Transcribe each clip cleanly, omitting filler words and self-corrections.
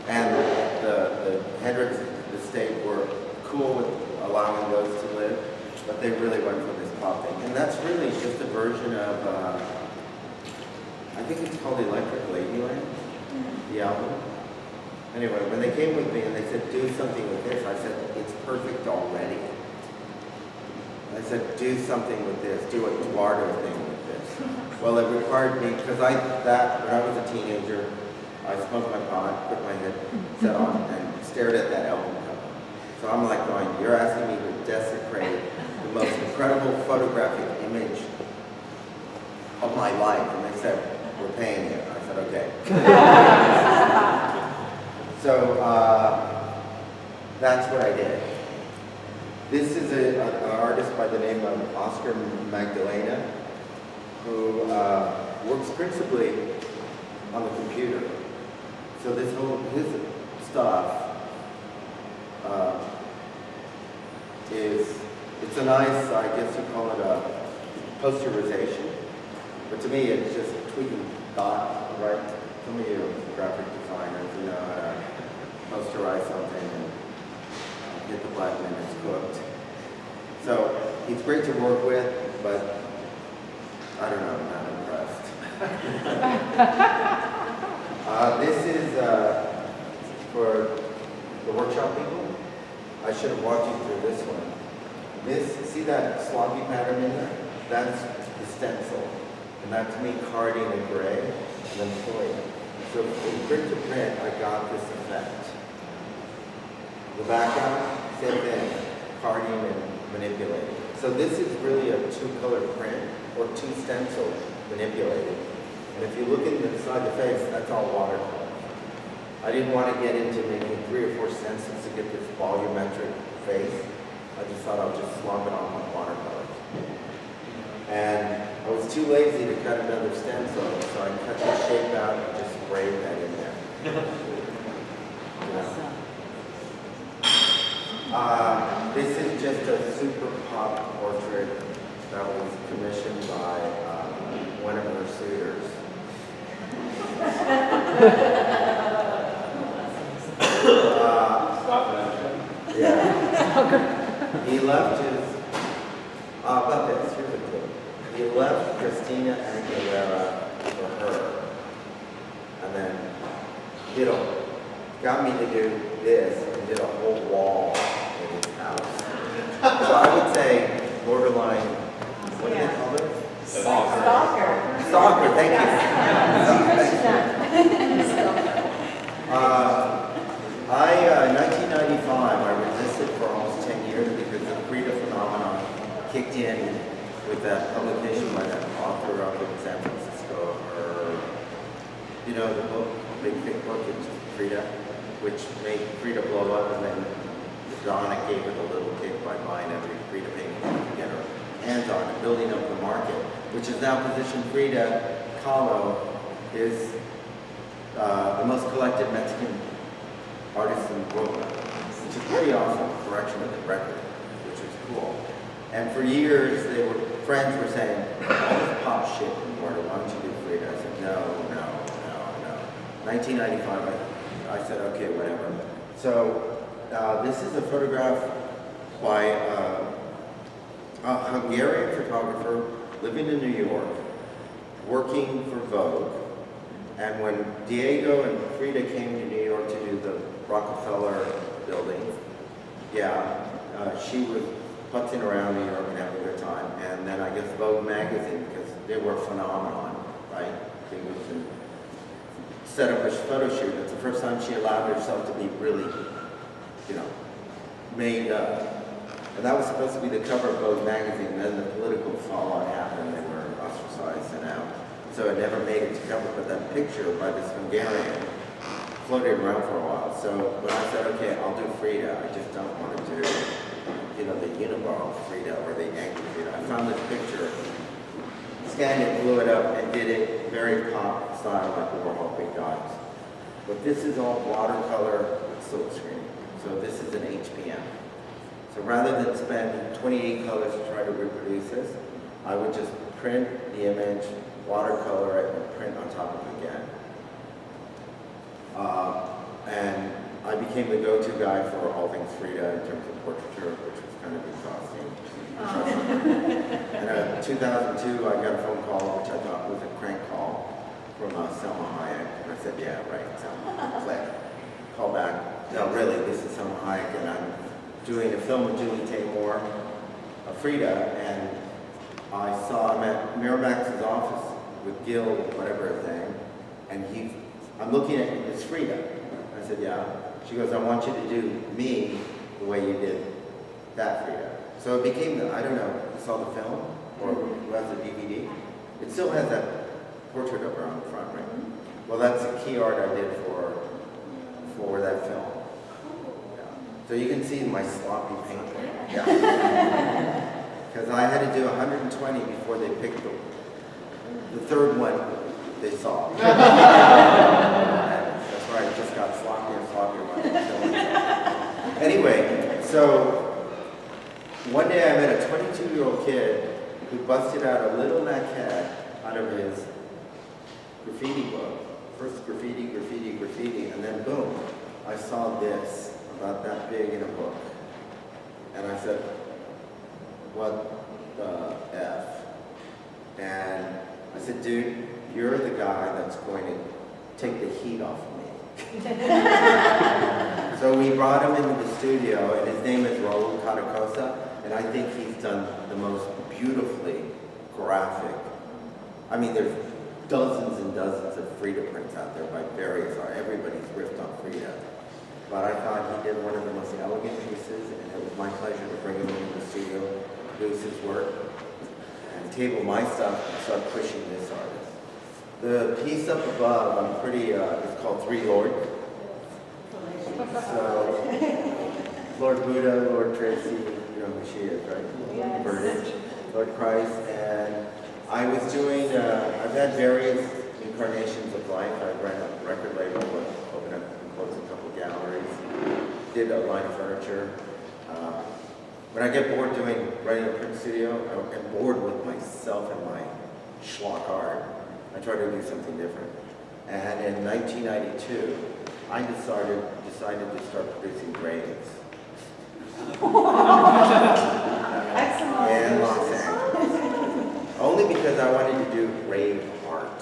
And the Hendrix estate were cool with allowing those to live, but they really went for this pop thing. And that's really just a version of, I think it's called Electric Ladyland, the album. Anyway, when they came with me and they said, do something with this, I said, it's perfect already. I said, do something with this, do a Eduardo thing with this. Well, it required me, because when I was a teenager, I smoked my pot, put my headset on, and stared at that album cover. So I'm like going, you're asking me to desecrate the most incredible photographic image of my life. And they said, we're paying you. I said, okay. So that's what I did. This is an artist by the name of Oscar Magdalena, who works principally on the computer. So his stuff it's a nice, I guess you call it a posterization, but to me it's just tweaking thought, right? Some of you graphic designers, you know how to posterize something and get the black minutes cooked. So he's great to work with, but I don't know, I'm not impressed. This is for the workshop people. I should have walked you through this one. See that sloppy pattern in there? That's the stencil. And that's me carding in gray and then pulling it. So in print to print, I got this effect. The background, same thing, carding and manipulating. So this is really a two-color print or two stencils manipulated. And if you look inside the face, that's all watercolor. I didn't want to get into making 3 or 4 stencils to get this volumetric face. I just thought I'll just slump it on my watercolors. And I was too lazy to cut another stencil, so I cut the shape out and just sprayed that in there. This is just a super pop portrait that was commissioned by one of her suitors. Yeah. He left about this, here's a clue. He left Christina Aguilera for her. And then got me to do this and did a whole wall in his house. So I would say borderline, what do they call it? Stalker. Stalker, thank you. In 1995, I resisted for almost 10 years because the Frida phenomenon kicked in with that publication by that author up in San Francisco, the book, Big Thick Book, it's Frida, which made Frida blow up, and then Donna gave it a little kick by buying every Frida painting she could get her hands on and building up the market, which is now positioned Frida Kahlo is the most collected Mexican artist in the world, which is pretty awesome, correction of the record, which was cool. And for years, friends were saying, all this pop shit, why don't you do Frida? I said, no. 1995, I said, okay, whatever. So this is a photograph by a Hungarian photographer living in New York, working for Vogue. And when Diego and Frida came to New York to do the Rockefeller building, she was putzing around New York and having a good time. And then I guess Vogue magazine, because they were a phenomenon, right? They was to set up a photo shoot. It's the first time she allowed herself to be really, made up. And that was supposed to be the cover of Vogue magazine, and then the political fallout happened, and they were ostracized and out. So it never made it to cover, but that picture by this Hungarian floated around for a while. So when I said, okay, I'll do Frida, I just don't want to do, the unibrow Frida or the angry Frida. I found this picture, scanned it, blew it up, and did it very pop style like Warhol Big Dots. But this is all watercolor silk screen. So this is an HPM. So rather than spend 28 colors to try to reproduce this, I would just print the image, watercolor it, and print on top of it again. And became the go-to guy for all things Frida in terms of portraiture, which was kind of exhausting. And in 2002, I got a phone call, which I thought was a crank call, from Selma Hayek. And I said, yeah, right, Selma, click. Call back. No, really, this is Selma Hayek, and I'm doing a film with Julie Taymor, Frida, and I'm at Miramax's office with Gil, whatever his name, and I'm looking at this Frida. I said, yeah. She goes, I want you to do me the way you did that Frida. So it became I don't know, you saw the film, or who has the DVD? It still has that portrait of her on the front, right? Well, that's the key art I did for that film. Yeah. So you can see my sloppy paint. Yeah. Because I had to do 120 before they picked the third one they saw. That's right, it just got sloppier and sloppier. Anyway, so one day I met a 22-year-old kid who busted out a little maquette out of his graffiti book. First graffiti, graffiti, graffiti, and then boom, I saw this about that big in a book. And I said, what the F? And I said, dude, you're the guy that's going to take the heat off of me. So we brought him into the studio, and his name is Raul Caracosa, and I think he's done the most beautifully graphic. I mean, there's dozens and dozens of Frida prints out there by various art. Everybody's riffed on Frida. But I thought he did one of the most elegant pieces, and it was my pleasure to bring him into the studio, produce his work, and table my stuff and start pushing this artist. The piece up above, it's called Three Lords. So, Lord Buddha, Lord Tracy, you know who she is, right? Yes. Burdage, Lord Christ, and I was doing, I've had various incarnations of life. I ran a record label, opened up and closed a couple of galleries, did a line of furniture. When I get bored writing a print studio, I'm bored with myself and my schlock art. I try to do something different. And in 1992, I decided to start producing graves. Excellent. In Los Angeles. Only because I wanted to do grave art.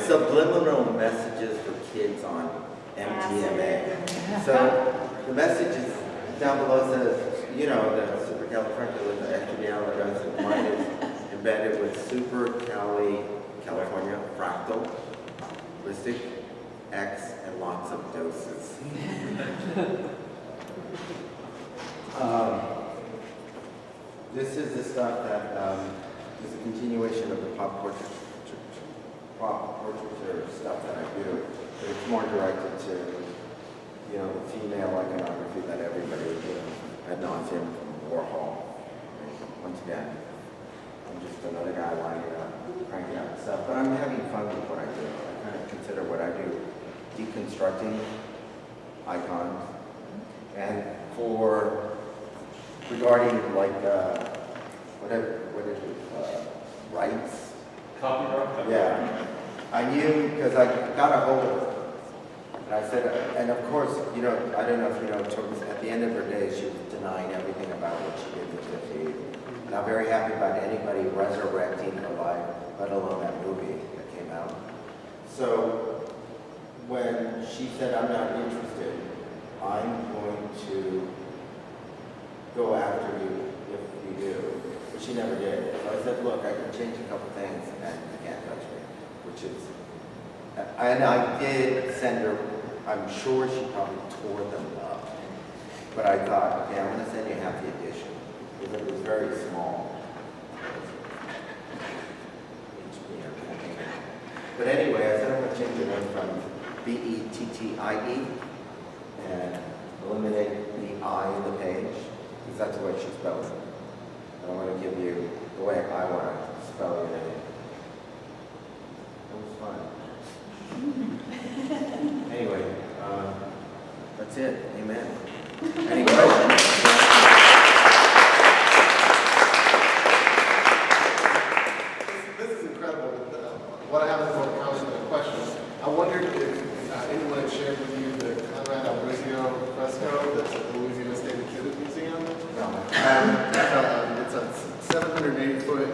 Subliminal messages for kids on MDMA. So the messages down below says, you know, the supercalifragilisticexpialidocious, mine is embedded with supercali California fractal, listic X, and lots of doses. This is the stuff that is a continuation of the pop portraiture stuff that I do, but it's more directed to, you know, the female iconography that everybody is doing ad nauseum from Warhol. Once again, I'm just another guy lining it up, cranking out stuff, but I'm having fun with what I do. I kind of consider what I do deconstructing icons, and regarding like what is it, rights? Copyright? Yeah, I knew because I got a hold of her, and I said, and of course, you know, I don't know if you know, at the end of her days, she was denying everything about what she did with 50. Not very happy about anybody resurrecting her life, let alone that movie that came out. So when she said, I'm not interested, I'm going to go after you if you do. But she never did. So I said, look, I can change a couple things and you can't touch me, which is, and I did send her, I'm sure she probably tore them up. But I thought, okay, I'm going to send you half the edition, because it was very small. But anyway, I said I'm going to change the name from B-E-T-T-I-E and eliminate the I in the page, because that's the way she spells it. And I'm going to give you the way I want to spell your name. It was fun. Anyway, that's it. Amen. Any questions? This is incredible. What happens when it comes to the questions? I wondered if anyone shared with you the Conrad Albrigio fresco that's at the Louisiana State Exhibit Museum? No. It's a 780-foot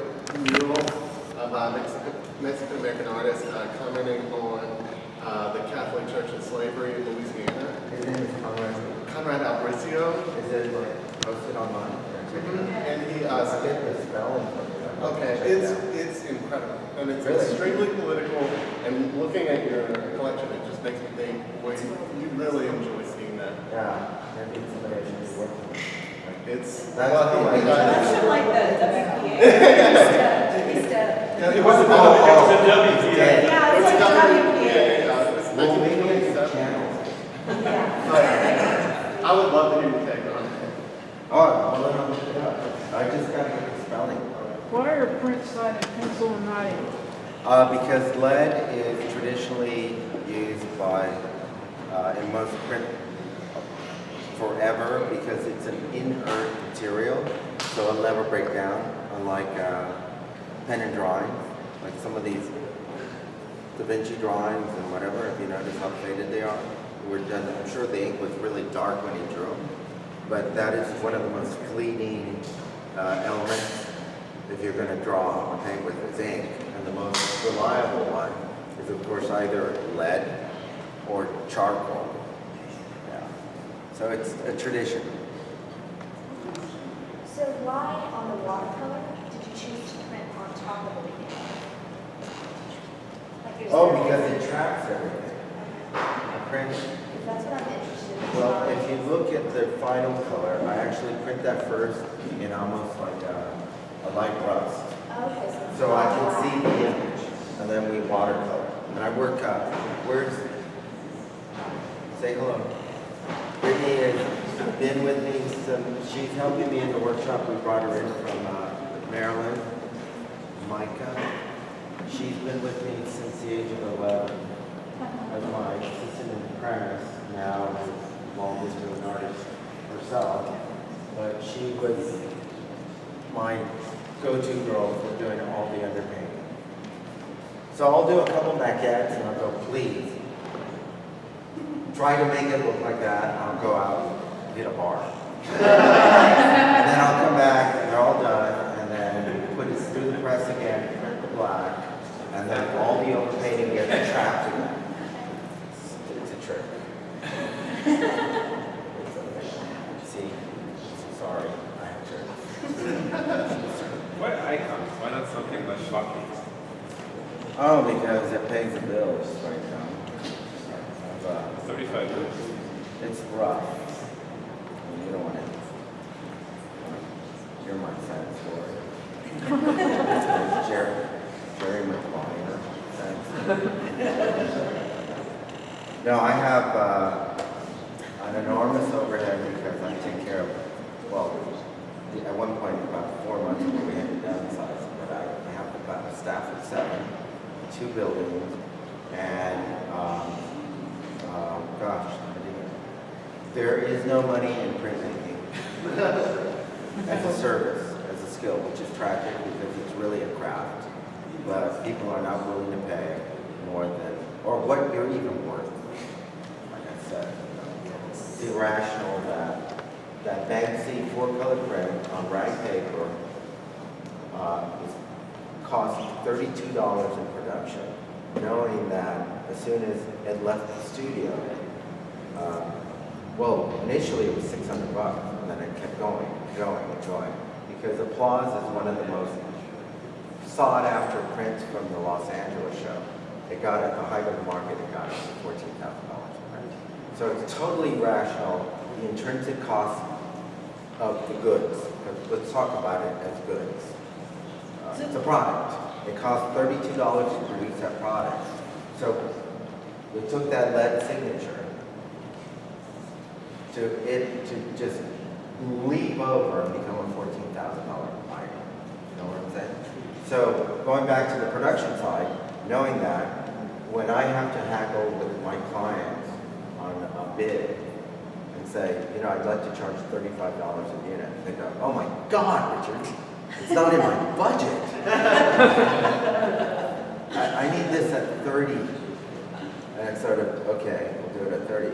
mural of Mexican-American artists commenting on the Catholic Church and slavery in Louisiana. His name is Conrad. Conrad Albrigio, Is it like posted online? and he I get the spelling from it. okay, it's incredible, and it's Really? extremely political. And looking at your collection, it just makes me think, boy, you really enjoy seeing that. Yeah, maybe somebody I should be working with. It's That's well, cool. he got That's it. from like the WPA. It wasn't Oh, it was a WPA. Yeah, it's like WPA. It's Well, maybe it's 1927. channel. Yeah. I would love to hear you take on it. Oh, well, then I'll look it up. I just gotta get the spelling. Why are prints signed in pencil and not ink? Because lead is traditionally used by, in most print forever because it's an inert material, so it'll never break down, unlike pen and drawing, like some of these Da Vinci drawings and whatever, if you notice how faded they are. Were done, I'm sure the ink was really dark when he drew them, but that is one of the most fleeting elements if you're going to draw or paint with is ink. And the most reliable one is, of course, either lead or charcoal. Yeah. So it's a tradition. So why on the watercolor did you choose to print on top of the painting? Like, is Oh, there- because it tracks everything. I print. That's what I'm interested in. Well, if you look at the final color, I actually print that first in almost like a light rust. Okay, So I can see the image, and then we watercolor. And I work up. Where's, say hello. Brittany has been with me, she's helping me in the workshop. We brought her in from Maryland. Micah, she's been with me since the age of 11 as my assistant in practice. Now is long distance artist herself, but she was my go-to girl for doing all the underpainting. So I'll do a couple maquettes and I'll go, please, try to make it look like that. I'll go out and hit a bar. And then I'll come back and they're all done, and then put it through the press again, print the black, and then all the overpainting gets trapped again. It's a trick. See, sorry, I have tricks. Why icons? Why not something less shocking? Oh, because it pays the bills right now. I've, 35 years. it's rough. You don't want to hear my sad story. Jerry McLean. No, I have an enormous overhead because I take care of, well, at one point, about 4 months ago, we had to downsize, but I have about a staff of 7, 2 buildings, and gosh, there is no money in printmaking as a service, as a skill, which is tragic because it's really a craft. But people are not willing to pay more than, or what you're even worth. Like I said, it's irrational that Banksy 4-color print on rag paper cost $32 in production, knowing that as soon as it left the studio, well, initially it was $600, and then it kept going, because Applause is one of the most sought-after prints from the Los Angeles show. It got at the height of the market, it got up to $14,000 a print. So it's totally rational, the intrinsic cost of the goods. Let's talk about it as goods. It's a product. It costs $32 to produce that product. So we took that lead signature to just leap over and become a $14,000 item. You know what I'm saying? So going back to the production side, knowing that when I have to haggle with my clients on a bid and say, you know, I'd like to charge $35 a unit, they go, oh my God, Richard, it's not in my budget. I need this at 30. And I sort of, okay, we'll do it at 30.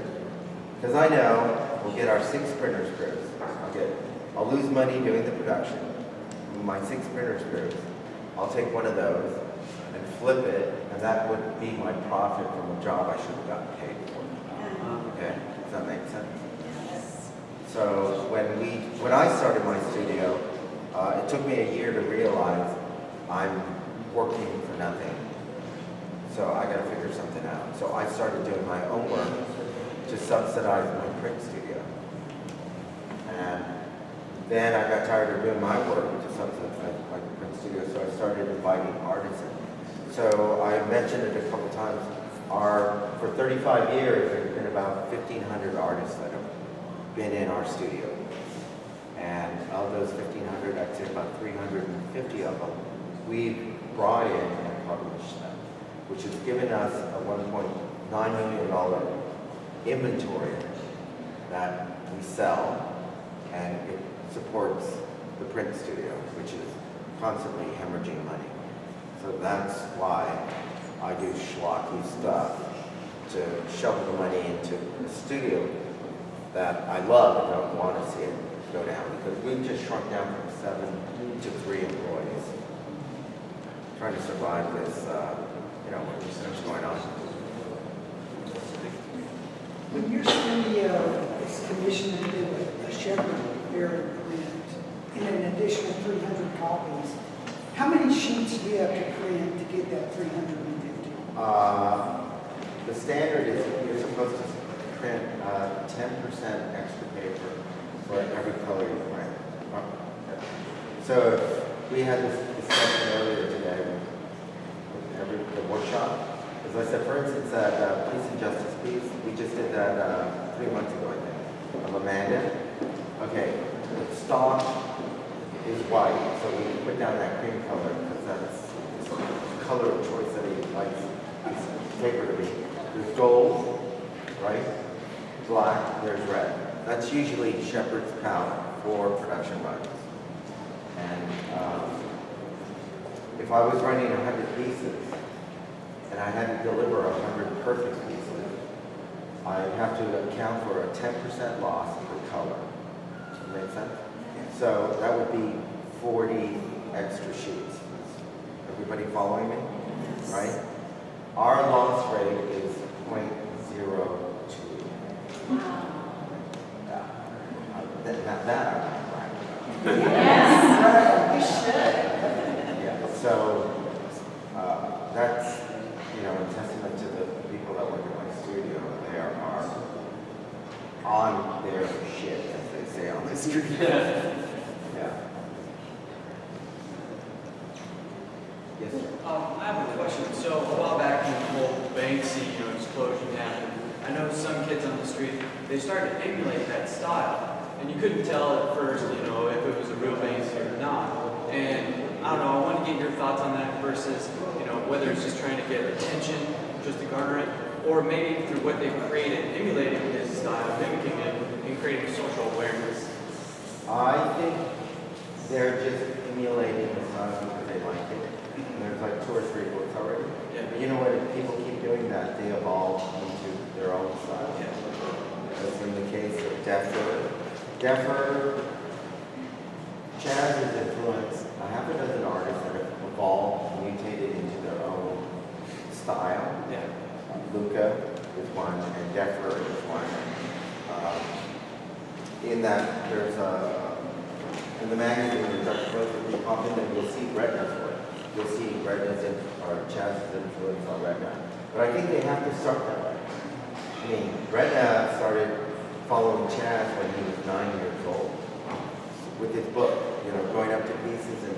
Because I know we'll get our 6 printer screws. I'll lose money doing the production. My 6 printer screws, I'll take one of those and flip it, and that would be my profit from a job I should have gotten paid for. Okay, does that make sense? So when I started my studio, it took me a year to realize I'm working for nothing. So I got to figure something out. So I started doing my own work to subsidize my print studio. And then I got tired of doing my work to subsidize my print studio, so I started inviting artists in. So I mentioned it a couple times. For 35 years, there's been about 1,500 artists that have been in our studio. And of those 1,500, I'd say about 350 of them, we've brought in and published them, which has given us a $1.9 million inventory that we sell, and it supports the print studio, which is constantly hemorrhaging money. So that's why I do schlocky stuff to shovel the money into the studio that I love and don't want to see it go down, because we've just shrunk down from 7 to 3 employees, trying to survive this, what's going on. When your studio is commissioned to do a Shepherd variant print in an additional 300 copies, how many sheets do you have to print to get that 350? The standard is you're supposed to print 10% extra paper for every color you print. So we had this discussion earlier today with the workshop. As I said, for instance, at Peace and Justice Peace, we just did that 3 months ago, I think, of Amanda. Okay, the stock is white, so we put down that cream color because that's the color of choice that he likes his paper to be. There's gold, right? Black, there's red. That's usually Shepherd's palette for production runs. And if I was running 100 pieces and I had to deliver 100 perfect pieces, I'd have to account for a 10% loss per color. Does that make sense? So that would be 40 extra sheets. Everybody following me? Right? Our loss rate is 0.02. That I'm not bragging about. Yes, you should. Yeah, so that's, a testament to the people that work in my studio. They are on their shit, as they say on the street. Yeah. Yes, sir. I have a question. So a while back when the whole Banksy, explosion happened, I know some kids on the street, they started to emulate that style. And you couldn't tell at first, if it was a real Banksy or not. And I don't know, I want to get your thoughts on that versus, whether it's just trying to get attention, just to garner it, or maybe through what they've created, emulating his style, mimicking it, and creating social awareness. I think they're just emulating the style because they like it. And there's like 2 or 3 books already. Yeah. But you know what? If people keep doing that, they evolve into their own style. Yeah. As in the case of Deffer, Chaz's influenced a half a dozen artists that have evolved, mutated into their own style. Yeah. Luca is one, and Deffer is one. In that, there's in the magazine, there's a quote that you pop in and you'll see Gretna's work. You'll see Gretna's or Chaz's influence on Gretna. But I think they have to start that way. I mean, Gretna started following Chaz when he was 9 years old with his book, going up to pieces and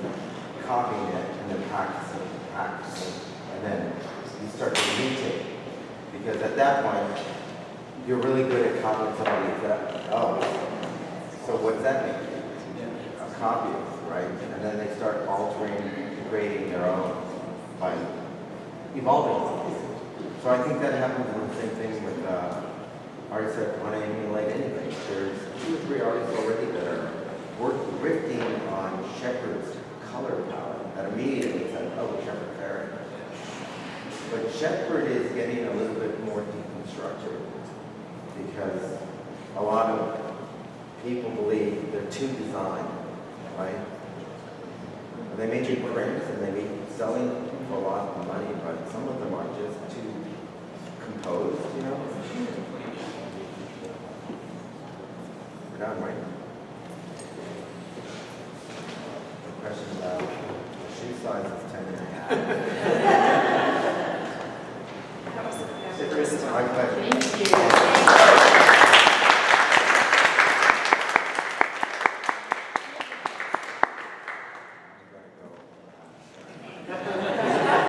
copying it and then practicing, and then you start to mutate. Because at that point, you're really good at copying somebody's so what's that mean? A copy, right? And then they start altering, grading their own by evolving. So I think that happens in the same thing with artists that want to emulate anything. There's 2 or 3 artists already that are riffing on Shepherd's color palette that immediately said, oh, Shepherd Ferret. But Shepherd is getting a little bit more deconstructed because a lot of people believe they're too designed, right? And they may be prints and they may be selling for a lot of money, but some of them are just too composed, you know? We're done, right? The question about shoe size is 10 and a half. That was the My pleasure.